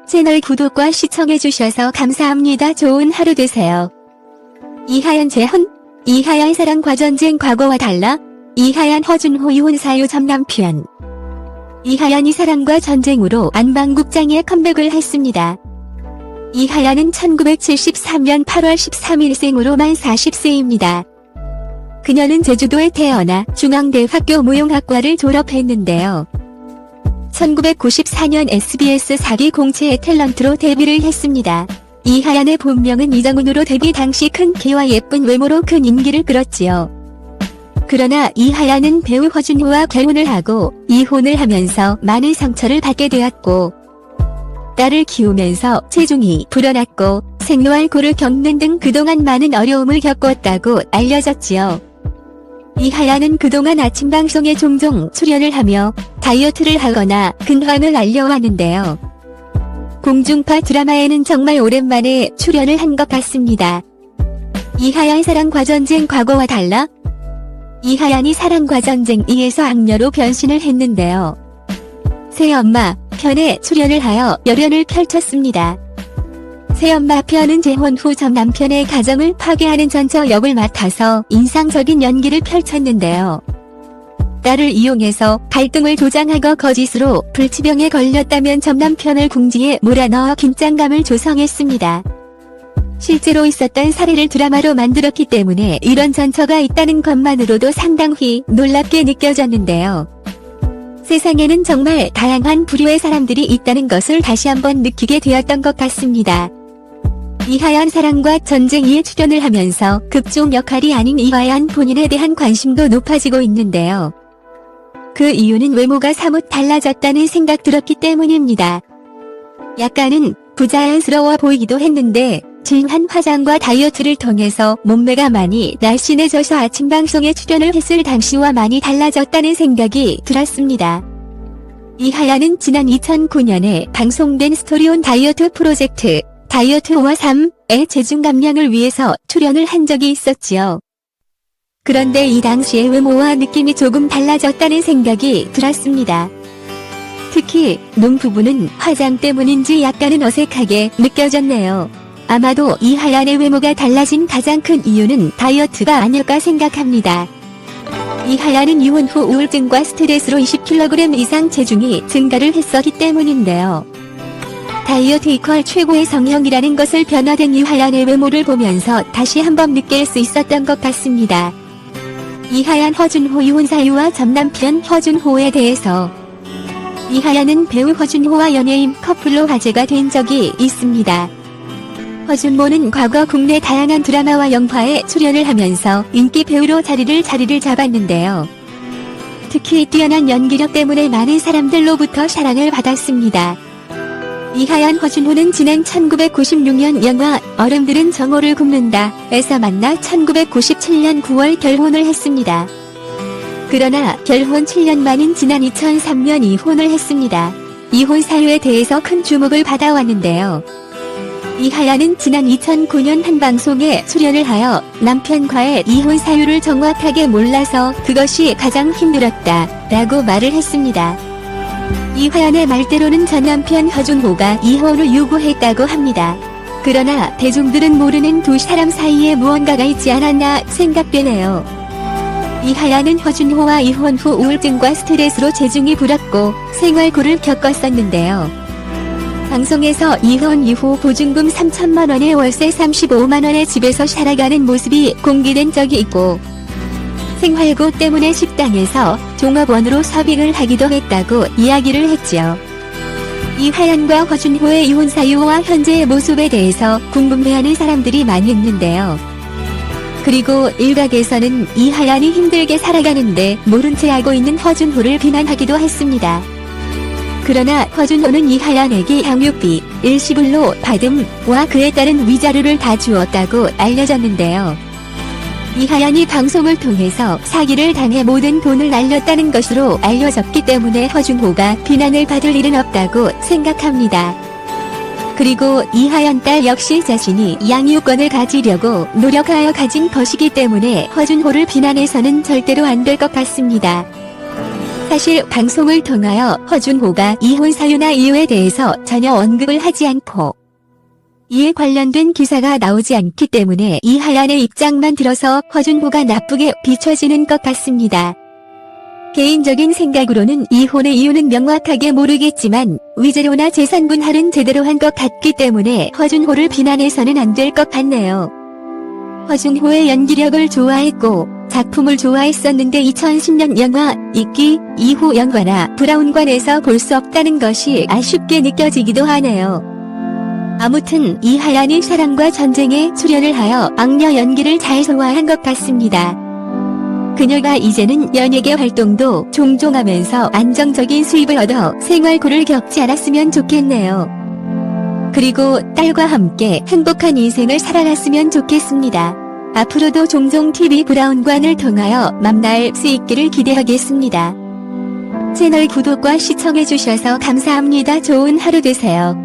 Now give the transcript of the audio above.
채널 구독과 시청해주셔서 감사합니다. 좋은 하루 되세요. 이하연 재혼, 이하연 사랑과 전쟁 과거와 달라, 이하연 허준호 이혼 사유 전 남편. 이하연이 사랑과 전쟁으로 안방극장에 컴백을 했습니다. 이하연은 1973년 8월 13일 생으로 만 40세입니다. 그녀는 제주도에 태어나 중앙대학교 무용학과를 졸업했는데요. 1994년 SBS 사기 공채의 탤런트로 데뷔를 했습니다. 이하연의 본명은 이정은으로 데뷔 당시 큰 키와 예쁜 외모로 큰 인기를 끌었지요. 그러나 이하연은 배우 허준호와 결혼을 하고 이혼을 하면서 많은 상처를 받게 되었고, 딸을 키우면서 체중이 불어났고 생로알코올을 겪는 등 그동안 많은 어려움을 겪었다고 알려졌지요. 이하연은 그동안 아침 방송에 종종 출연을 하며 다이어트를 하거나 근황을 알려왔는데요. 공중파 드라마에는 정말 오랜만에 출연을 한 것 같습니다. 이하연 사랑과 전쟁 과거와 달라, 이하연이 사랑과 전쟁 2에서 악녀로 변신을 했는데요. 새엄마 편에 출연을 하여 열연을 펼쳤습니다. 새엄마 편은 재혼 후 전 남편의 가정을 파괴하는 전처 역을 맡아서 인상적인 연기를 펼쳤는데요. 딸을 이용해서 갈등을 조장하고 거짓으로 불치병에 걸렸다면 전 남편을 궁지에 몰아넣어 긴장감을 조성했습니다. 실제로 있었던 사례를 드라마로 만들었기 때문에 이런 전처가 있다는 것만으로도 상당히 놀랍게 느껴졌는데요. 세상에는 정말 다양한 부류의 사람들이 있다는 것을 다시 한번 느끼게 되었던 것 같습니다. 이하연 사랑과 전쟁2에 출연을 하면서 극중 역할이 아닌 이하연 본인에 대한 관심도 높아지고 있는데요. 그 이유는 외모가 사뭇 달라졌다는 생각 들었기 때문입니다. 약간은 부자연스러워 보이기도 했는데 진한 화장과 다이어트를 통해서 몸매가 많이 날씬해져서 아침 방송에 출연을 했을 당시와 많이 달라졌다는 생각이 들었습니다. 이하연은 지난 2009년에 방송된 스토리온 다이어트 프로젝트 다이어트 5와 3의 체중 감량을 위해서 출연을 한 적이 있었지요. 그런데 이 당시의 외모와 느낌이 조금 달라졌다는 생각이 들었습니다. 특히 눈 부분은 화장 때문인지 약간은 어색하게 느껴졌네요. 아마도 이하연의 외모가 달라진 가장 큰 이유는 다이어트가 아닐까 생각합니다. 이하연은 이혼 후 우울증과 스트레스로 20kg 이상 체중이 증가를 했었기 때문인데요. 다이어트 이퀄 최고의 성형이라는 것을 변화된 이하연의 외모를 보면서 다시 한번 느낄 수 있었던 것 같습니다. 이하연 허준호 이혼 사유와 전 남편 허준호에 대해서, 이하연은 배우 허준호와 연예인 커플로 화제가 된 적이 있습니다. 허준호는 과거 국내 다양한 드라마와 영화에 출연을 하면서 인기 배우로 자리를 잡았는데요. 특히 뛰어난 연기력 때문에 많은 사람들로부터 사랑을 받았습니다. 이하연 허준호는 지난 1996년 영화 어른들은 정오를 굽는다 에서 만나 1997년 9월 결혼을 했습니다. 그러나 결혼 7년 만인 지난 2003년 이혼을 했습니다. 이혼 사유에 대해서 큰 주목을 받아왔는데요. 이하연은 지난 2009년 한 방송에 출연을 하여 남편과의 이혼 사유를 정확하게 몰라서 그것이 가장 힘들었다 라고 말을 했습니다. 이하연의 말대로는 전 남편 허준호가 이혼을 요구했다고 합니다. 그러나 대중들은 모르는 두 사람 사이에 무언가가 있지 않았나 생각되네요. 이하연은 허준호와 이혼 후 우울증과 스트레스로 체중이 불었고 생활고를 겪었었는데요. 방송에서 이혼 이후 보증금 3천만 원에 월세 35만 원의 집에서 살아가는 모습이 공개된 적이 있고, 생활고 때문에 식당에서 종업원으로 서빙을 하기도 했다고 이야기를 했지요. 이하연과 허준호의 이혼 사유와 현재의 모습에 대해서 궁금해하는 사람들이 많이 있는데요. 그리고 일각에서는 이하연이 힘들게 살아가는데 모른 채 하고 있는 허준호를 비난하기도 했습니다. 그러나 허준호는 이하연에게 양육비, 일시불로 받음과 그에 따른 위자료를 다 주었다고 알려졌는데요. 이하연이 방송을 통해서 사기를 당해 모든 돈을 날렸다는 것으로 알려졌기 때문에 허준호가 비난을 받을 일은 없다고 생각합니다. 그리고 이하연 딸 역시 자신이 양육권을 가지려고 노력하여 가진 것이기 때문에 허준호를 비난해서는 절대로 안 될 것 같습니다. 사실 방송을 통하여 허준호가 이혼 사유나 이유에 대해서 전혀 언급을 하지 않고 이에 관련된 기사가 나오지 않기 때문에 이하얀의 입장만 들어서 허준호가 나쁘게 비춰지는 것 같습니다. 개인적인 생각으로는 이혼의 이유는 명확하게 모르겠지만 위자료나 재산 분할은 제대로 한 것 같기 때문에 허준호를 비난해서는 안 될 것 같네요. 허준호의 연기력을 좋아했고 작품을 좋아했었는데 2010년 영화 이끼 이후 영화나 브라운관에서 볼 수 없다는 것이 아쉽게 느껴지기도 하네요. 아무튼 이하얀이 사랑과 전쟁에 출연을 하여 악녀 연기를 잘 소화한 것 같습니다. 그녀가 이제는 연예계 활동도 종종 하면서 안정적인 수입을 얻어 생활고를 겪지 않았으면 좋겠네요. 그리고 딸과 함께 행복한 인생을 살아갔으면 좋겠습니다. 앞으로도 종종 TV 브라운관을 통하여 만날 수 있기를 기대하겠습니다. 채널 구독과 시청해주셔서 감사합니다. 좋은 하루 되세요.